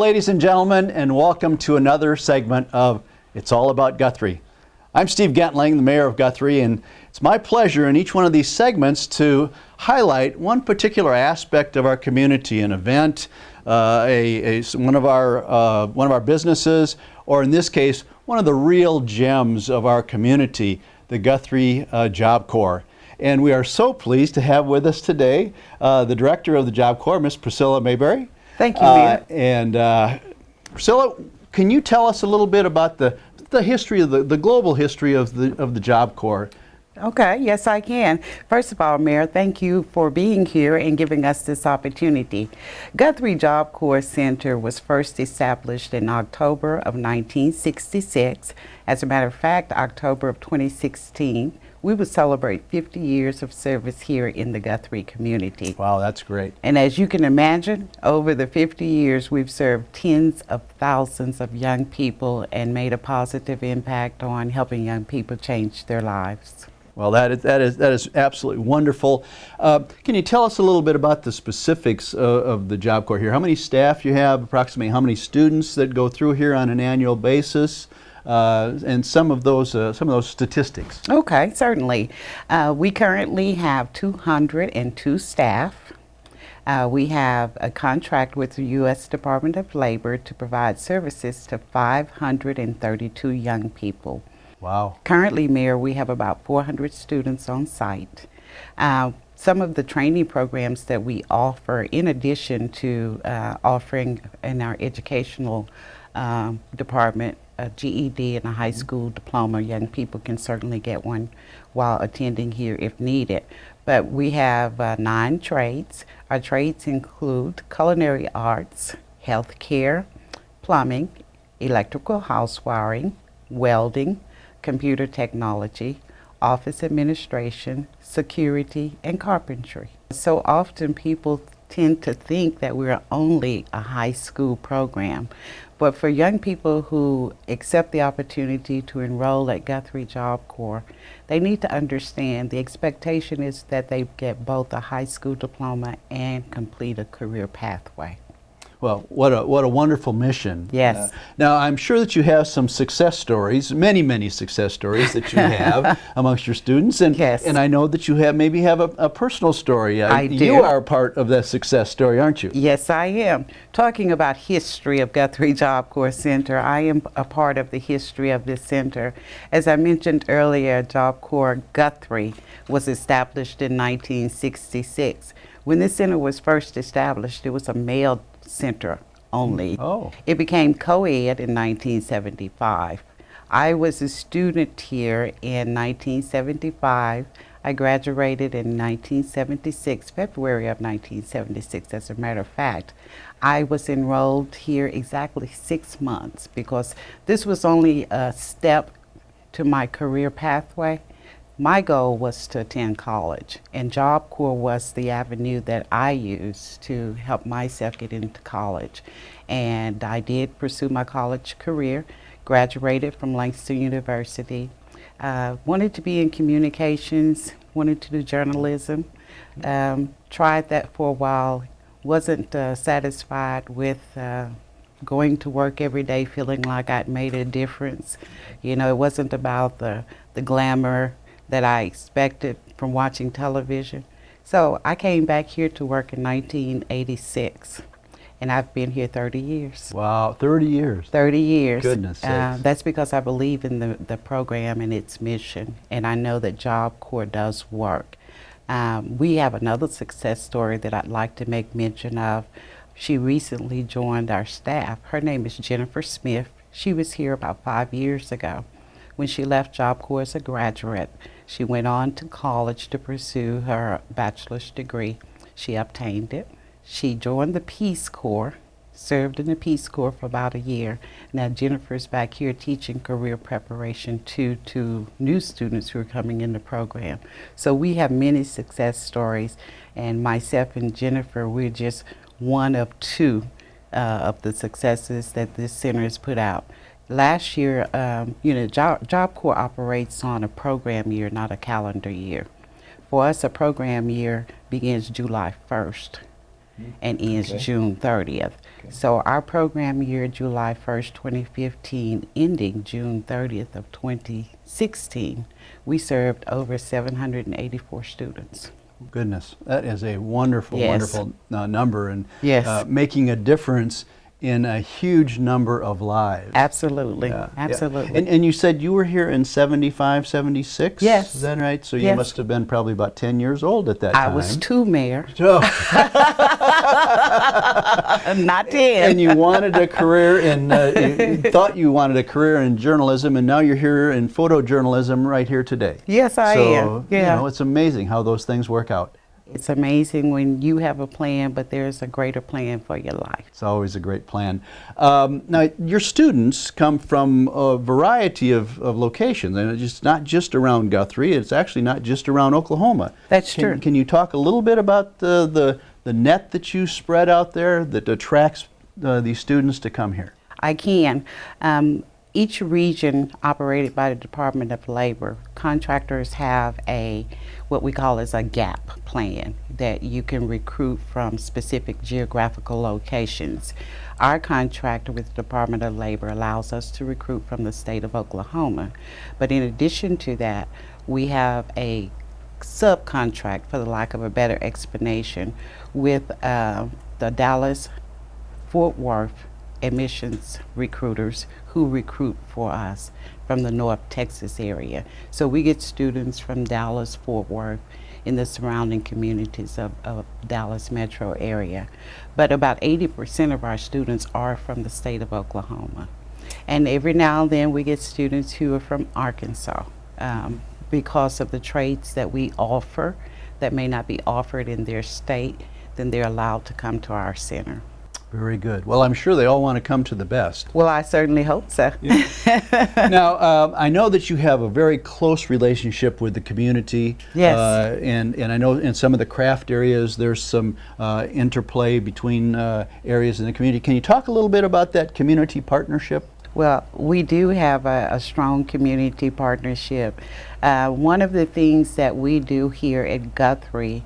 ladies and gentlemen, and welcome to another segment of It's All About Guthrie. I'm Steve Gentling, the mayor of Guthrie, and it's my pleasure in each one of these segments to highlight one particular aspect of our community, an event, one of our businesses, or in this case, one of the real gems of our community, the Guthrie Job Corps. And we are so pleased to have with us today the director of the Job Corps, Miss Priscilla Mayberry. Thank you, Mayor. And Priscilla, can you tell us a little bit about the history of the global history of the Job Corps? Okay, yes I can. First of all, Mayor, thank you for being here and giving us this opportunity. Guthrie Job Corps Center was first established in October of 1966. As a matter of fact, October of 2016, we would celebrate 50 years of service here in the Guthrie community. Wow, that's great. And as you can imagine, over the 50 years, we've served tens of thousands of young people and made a positive impact on helping young people change their lives. Well, that is absolutely wonderful. Can you tell us a little bit about the specifics of the Job Corps here? How many staff you have, approximately how many students that go through here on an annual basis? And some of those statistics. Okay, certainly. We currently have 202 staff. We have a contract with the U.S. Department of Labor to provide services to 532 young people. Wow. Currently, Mayor, we have about 400 students on site. Some of the training programs that we offer, in addition to offering in our educational department, a GED and a high school diploma. Young people can certainly get one while attending here if needed. But we have 9 trades. Our trades include culinary arts, healthcare, plumbing, electrical house wiring, welding, computer technology, office administration, security, and carpentry. So often people tend to think that we're only a high school program. But for young people who accept the opportunity to enroll at Guthrie Job Corps, they need to understand the expectation is that they get both a high school diploma and complete a career pathway. Well, what a wonderful mission. Yes. Now, I'm sure that you have some success stories, many success stories that you have amongst your students. And, yes. And I know that you maybe have a personal story. I do. You are a part of that success story, aren't you? Yes, I am. Talking about history of Guthrie Job Corps Center, I am a part of the history of this center. As I mentioned earlier, Job Corps Guthrie was established in 1966. When this center was first established, it was a male center only. Oh. It became co-ed in 1975. I was a student here in 1975. I graduated in 1976, February of 1976, as a matter of fact. I was enrolled here exactly 6 months because this was only a step to my career pathway. My goal was to attend college, and Job Corps was the avenue that I used to help myself get into college. And I did pursue my college career, graduated from Langston University, wanted to be in communications, wanted to do journalism, tried that for a while, wasn't satisfied with going to work every day feeling like I'd made a difference. You know, it wasn't about the glamour that I expected from watching television. So I came back here to work in 1986, and I've been here 30 years. Wow, 30 years. 30 years. Goodness sakes. That's because I believe in the program and its mission, and I know that Job Corps does work. We have another success story that I'd like to make mention of. She recently joined our staff. Her name is Jennifer Smith. She was here about 5 years ago. When she left Job Corps as a graduate, she went on to college to pursue her bachelor's degree. She obtained it. She joined the Peace Corps, served in the Peace Corps for about a year. Now Jennifer's back here teaching career preparation to new students who are coming in the program. So we have many success stories, and myself and Jennifer, we're just one of 2 of the successes that this center has put out. Last year, Job Corps operates on a program year, not a calendar year. For us, a program year begins July 1st. and ends June 30th. So our program year, July 1st, 2015, ending June 30th of 2016, we served over 784 students. Goodness, that is a wonderful, wonderful number, and making a difference in a huge number of lives. Absolutely, absolutely. And you said you were here in 75, 76? Yes. Is that right? So you must have been probably about 10 years old at that time. I was 2, Mayor. Oh. Not 10. And you wanted a career in, you thought you wanted a career in journalism, and now you're here in photojournalism right here today. Yes, I am. You know, it's amazing how those things work out. It's amazing when you have a plan, but there's a greater plan for your life. It's always a great plan. Now, your students come from a variety of locations, and it's not just around Guthrie. It's actually not just around Oklahoma. That's true. Can you talk a little bit about the net that you spread out there that attracts these students to come here? I can. Each region operated by the Department of Labor, contractors have what we call as a gap plan that you can recruit from specific geographical locations. Our contractor with the Department of Labor allows us to recruit from the state of Oklahoma. But in addition to that, we have a subcontract, for the lack of a better explanation, with the Dallas-Fort Worth admissions recruiters who recruit for us from the North Texas area. So we get students from Dallas, Fort Worth, in the surrounding communities of Dallas metro area. But about 80% of our students are from the state of Oklahoma. And every now and then we get students who are from Arkansas because of the trades that we offer that may not be offered in their state, then they're allowed to come to our center. Very good. Well, I'm sure they all want to come to the best. Well, I certainly hope so. Yeah. Now, I know that you have a very close relationship with the community. Yes. And I know in some of the craft areas there's some interplay between areas in the community. Can you talk a little bit about that community partnership? Well, we do have a strong community partnership. One of the things that we do here at Guthrie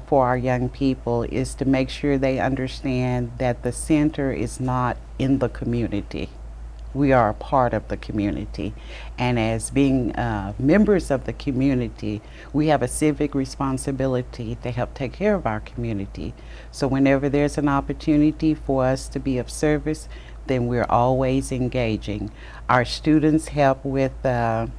for our young people is to make sure they understand that the center is not in the community. We are a part of the community, and as being members of the community, we have a civic responsibility to help take care of our community. So whenever there's an opportunity for us to be of service, then we're always engaging. Our students help with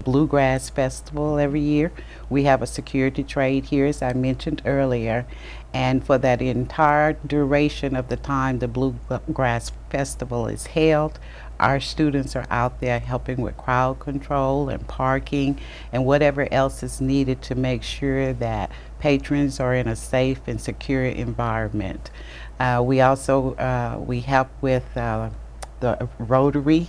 Bluegrass Festival every year. We have a security trade here, as I mentioned earlier, and for that entire duration of the time the Bluegrass Festival is held, our students are out there helping with crowd control and parking and whatever else is needed to make sure that patrons are in a safe and secure environment. We also we help with the Rotary.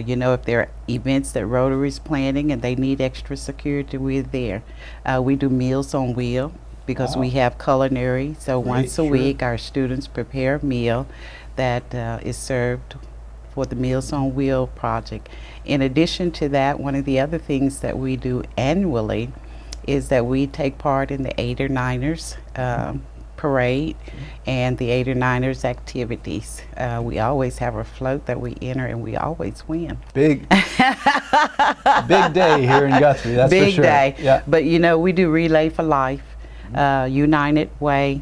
You know, if there are events that Rotary's planning and they need extra security, we're there. We do Meals on Wheels because we have culinary. So once a week, our students prepare a meal that is served for the Meals on Wheels project. In addition to that, one of the other things that we do annually is that we take part in the 8er-9ers parade and the 8er-9ers activities. We always have a float that we enter and we always win. Big day here in Guthrie, that's for sure. Big day. Yeah. But you know, we do Relay for Life. United Way,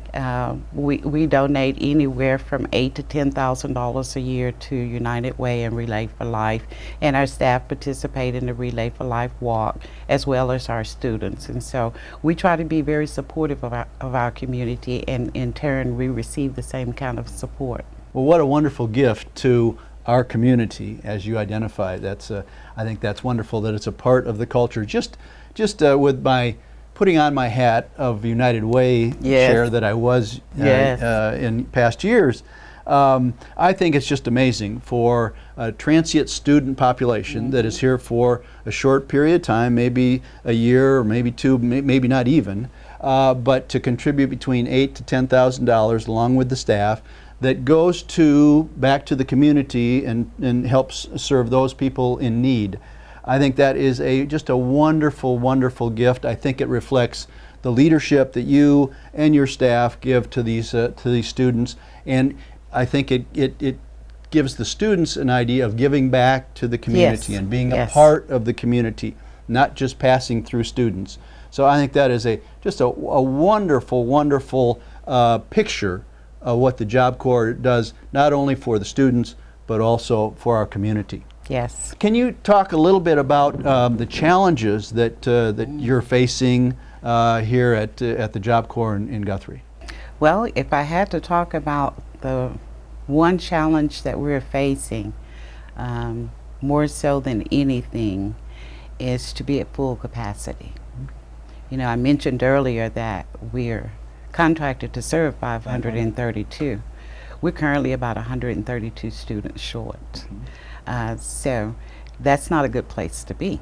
we donate anywhere from $8,000 to $10,000 a year to United Way and Relay for Life, and our staff participate in the Relay for Life walk as well as our students. And so we try to be very supportive of our community, and in turn we receive the same kind of support. Well, what a wonderful gift to our community, as you identified. That's I think that's wonderful that it's a part of the culture. Just with my putting on my hat of United Way chair that I was in past years, I think it's just amazing for a transient student population that is here for a short period of time, maybe a year or maybe two, maybe not even, but to contribute between $8,000 to $10,000 along with the staff that goes back to the community and helps serve those people in need. I think that is just a wonderful, wonderful gift. I think it reflects the leadership that you and your staff give to these students, and I think it gives the students an idea of giving back to the community Yes. and being a Yes. part of the community, not just passing through students. So I think that is just a wonderful, wonderful picture of what the Job Corps does, not only for the students, but also for our community. Yes. Can you talk a little bit about the challenges that you're facing here at the Job Corps in Guthrie? Well, if I had to talk about the one challenge that we're facing, more so than anything, is to be at full capacity. You know, I mentioned earlier that we're contracted to serve 532. We're currently about 132 students short. So that's not a good place to be.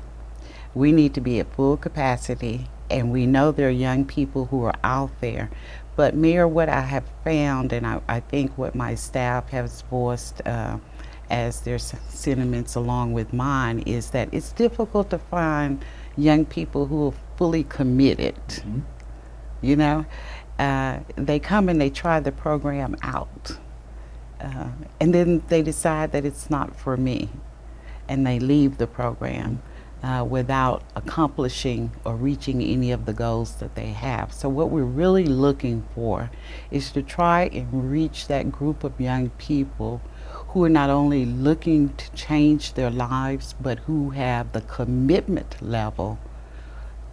We need to be at full capacity, and we know there are young people who are out there. But Mayor, what I have found, and I think what my staff has voiced as their sentiments along with mine, is that it's difficult to find young people who are fully committed. You know, they come and they try the program out, and then they decide that it's not for me, and they leave the program without accomplishing or reaching any of the goals that they have. So what we're really looking for is to try and reach that group of young people who are not only looking to change their lives, but who have the commitment level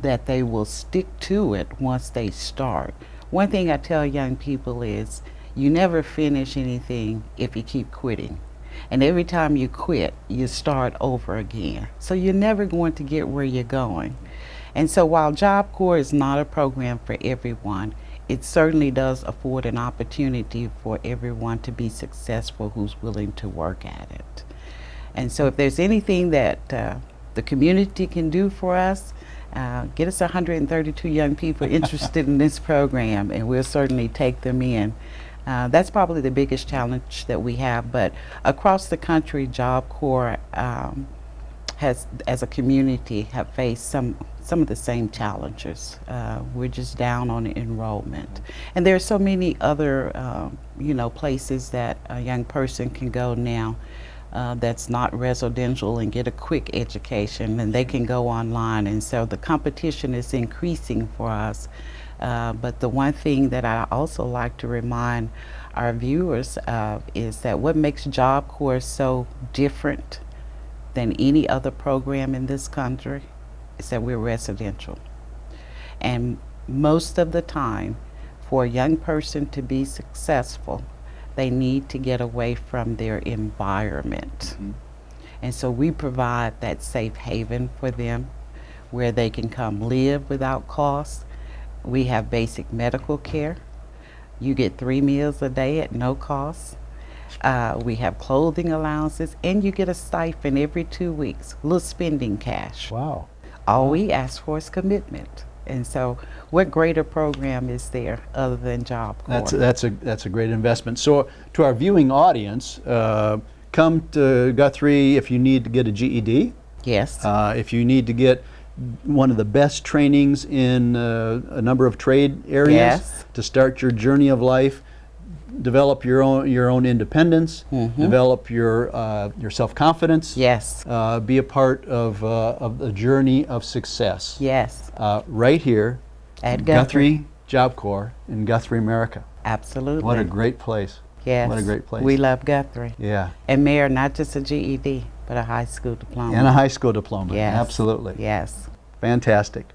that they will stick to it once they start. One thing I tell young people is, you never finish anything if you keep quitting. And every time you quit, you start over again. So you're never going to get where you're going. And so while Job Corps is not a program for everyone, it certainly does afford an opportunity for everyone to be successful who's willing to work at it. And so if there's anything that the community can do for us, get us 132 young people interested in this program, and we'll certainly take them in. That's probably the biggest challenge that we have, but across the country, Job Corps has, as a community, have faced some of the same challenges. We're just down on enrollment, and there are so many other, you know, places that a young person can go now that's not residential and get a quick education, and they can go online, and so the competition is increasing for us. But the one thing that I also like to remind our viewers of is that what makes Job Corps so different than any other program in this country is that we're residential. And most of the time, for a young person to be successful, they need to get away from their environment. And so we provide that safe haven for them where they can come live without cost. We have basic medical care. You get 3 meals a day at no cost. We have clothing allowances, and you get a stipend every 2 weeks, a little spending cash. Wow. All we ask for is commitment. And so what greater program is there other than Job Corps? That's a great investment. So to our viewing audience, come to Guthrie if you need to get a GED. Yes. If you need to get one of the best trainings in a number of trade areas, Yes. to start your journey of life, develop your own independence, develop your self-confidence. Yes. Be a part of the journey of success. Yes. Right here At Guthrie Job Corps in Guthrie, America. Absolutely. What a great place. Yes. What a great place. We love Guthrie. Yeah. And Mayor, not just a GED, but a high school diploma. And a high school diploma. Yes. Absolutely. Yes. Fantastic.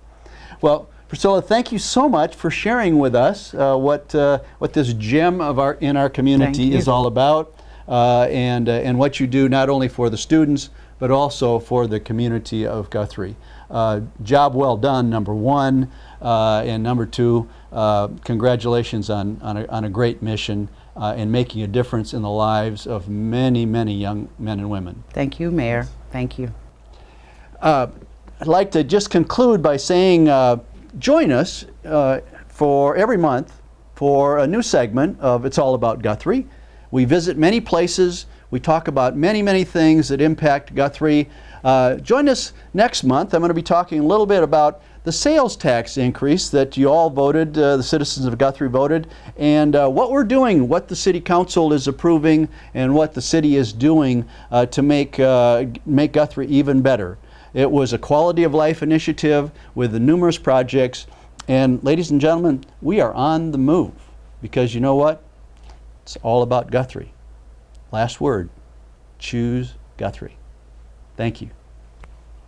Well, Priscilla, thank you so much for sharing with us what this gem of in our community is all about, and what you do not only for the students but also for the community of Guthrie. Job well done, number one, and number two, congratulations on a great mission and making a difference in the lives of many, many young men and women. Thank you, Mayor. Thank you. I'd like to just conclude by saying join us for every month for a new segment of It's All About Guthrie. We visit many places We talk about many, many things that impact Guthrie. Join us next month. I'm going to be talking a little bit about the sales tax increase that you all voted, the citizens of Guthrie voted, and what we're doing, what the City Council is approving, and what the city is doing to make Guthrie even better. It was a quality of life initiative with the numerous projects, and ladies and gentlemen, we are on the move, because you know what? It's all about Guthrie. Last word, choose Guthrie. Thank you.